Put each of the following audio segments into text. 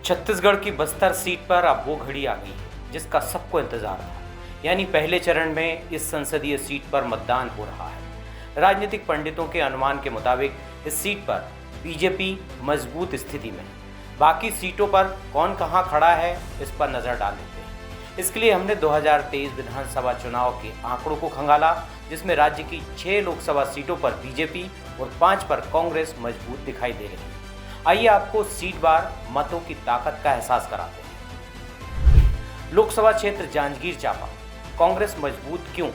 छत्तीसगढ़ की बस्तर सीट पर अब वो घड़ी आ गई है जिसका सबको इंतजार था। यानी पहले चरण में इस संसदीय सीट पर मतदान हो रहा है। राजनीतिक पंडितों के अनुमान के मुताबिक इस सीट पर बीजेपी मजबूत स्थिति में है। बाकी सीटों पर कौन कहां खड़ा है इस पर नजर डाल लेते हैं। इसके लिए हमने 2023 विधानसभा चुनाव के आंकड़ों को खंगाला, जिसमें राज्य की 6 लोकसभा सीटों पर बीजेपी और 5 पर कांग्रेस मजबूत दिखाई दे रही है। आइए आपको सीट वार मतों की ताकत का एहसास कराते हैं। लोकसभा क्षेत्र जांजगीर चांपा, कांग्रेस मजबूत क्यों?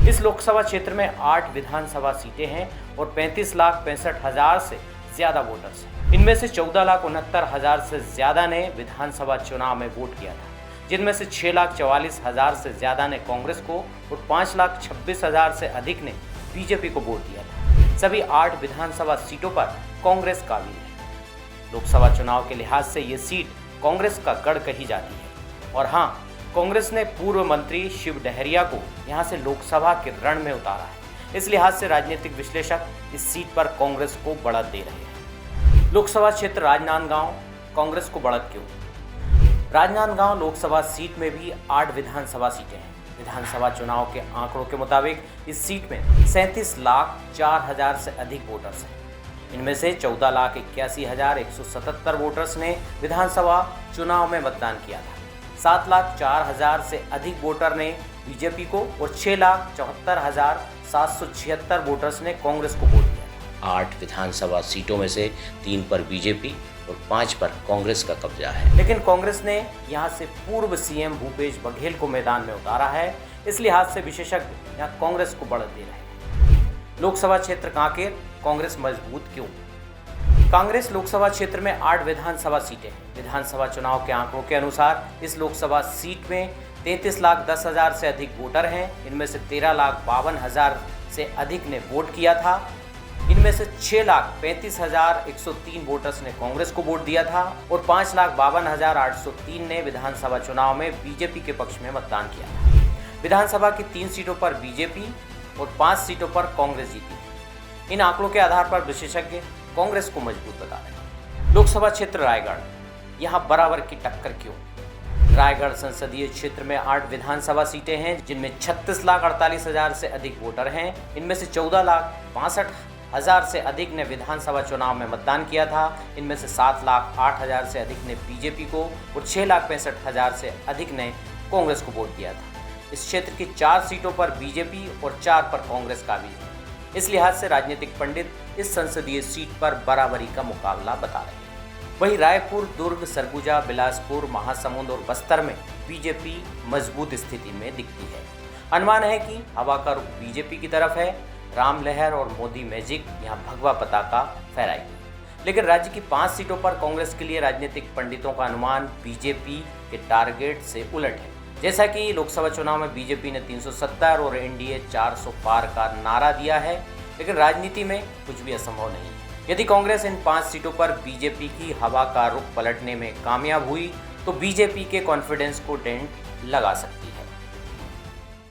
इस लोकसभा क्षेत्र में 8 विधानसभा सीटें हैं और 35,65,000 से ज्यादा वोटर्स हैं। इनमें से 14,69,000 से ज्यादा ने विधानसभा चुनाव में वोट किया था, जिनमें से 6,44,000 से ज्यादा ने कांग्रेस को और 5,26,000 से अधिक ने बीजेपी को वोट दिया था। सभी 8 विधानसभा सीटों पर कांग्रेस काबिज है। लोकसभा चुनाव के लिहाज से ये सीट कांग्रेस का गढ़ कही जाती है। और हाँ, कांग्रेस ने पूर्व मंत्री शिव डहरिया को यहां से लोकसभा के रण में उतारा है। इस लिहाज से राजनीतिक विश्लेषक इस सीट पर कांग्रेस को बढ़त दे रहे हैं। लोकसभा क्षेत्र राजनांदगांव, कांग्रेस को बढ़त क्यों? राजनांदगांव लोकसभा सीट में भी 8 विधानसभा सीटें हैं। विधानसभा चुनाव के आंकड़ों के मुताबिक इस सीट में 37,04,000 से अधिक वोटर्स हैं। इनमें से 14,81,177 वोटर्स ने विधानसभा चुनाव में मतदान किया था। 7,04,000 से अधिक वोटर ने बीजेपी को और 6,74,776 वोटर्स ने कांग्रेस को वोट दिया। 8 विधानसभा सीटों में से 3 पर बीजेपी और 5 पर कांग्रेस का कब्जा है। लेकिन कांग्रेस ने यहां से पूर्व सीएम भूपेश बघेल को मैदान में उतारा है। इस लिहाज से विशेषज्ञ यहां कांग्रेस को बढ़त दे रहे हैं। लोकसभा क्षेत्र कांकेर, कांग्रेस मजबूत क्यों? कांग्रेस लोकसभा क्षेत्र में 8 विधानसभा सीटें हैं। विधानसभा चुनाव के आंकड़ों के अनुसार इस लोकसभा सीट में 33,10,000 से अधिक वोटर हैं। इनमें से 13,52,000 से अधिक ने वोट किया था। इनमें से 6,35,103 वोटर्स ने कांग्रेस को वोट दिया था और 5,52,803 ने विधानसभा चुनाव में बीजेपी के पक्ष में मतदान किया था। विधानसभा की 3 सीटों पर बीजेपी और 5 सीटों पर कांग्रेस जीती। इन आंकड़ों के आधार पर विशेषज्ञ कांग्रेस को मजबूत बता रहे हैं। लोकसभा क्षेत्र रायगढ़, यहां बराबर की टक्कर क्यों? रायगढ़ संसदीय क्षेत्र में 8 विधानसभा सीटें हैं, जिनमें 36,48,000 से अधिक वोटर हैं। इनमें से 14,62,000 से अधिक ने विधानसभा चुनाव में मतदान किया था। इनमें से 7,08,000 से अधिक ने बीजेपी को और 6,65,000 से अधिक ने कांग्रेस को वोट दिया था। इस क्षेत्र की 4 सीटों पर बीजेपी और 4 पर कांग्रेस काबिज है। इस लिहाज से राजनीतिक पंडित इस संसदीय सीट पर बराबरी का मुकाबला बता रहे हैं। वहीं रायपुर, दुर्ग, सरगुजा, बिलासपुर, महासमुंद और बस्तर में बीजेपी मजबूत स्थिति में दिखती है। अनुमान है कि हवा का रुख बीजेपी की तरफ है। राम लहर और मोदी मैजिक यहाँ भगवा पताका फहराएगी। लेकिन राज्य की 5 सीटों पर कांग्रेस के लिए राजनीतिक पंडितों का अनुमान बीजेपी के टारगेट से उलट है। जैसा कि लोकसभा चुनाव में बीजेपी ने 370 और एनडीए 400 पार का नारा दिया है, लेकिन राजनीति में कुछ भी असंभव नहीं है। यदि कांग्रेस इन 5 सीटों पर बीजेपी की हवा का रुख पलटने में कामयाब हुई तो बीजेपी के कॉन्फिडेंस को डेंट लगा सकती है।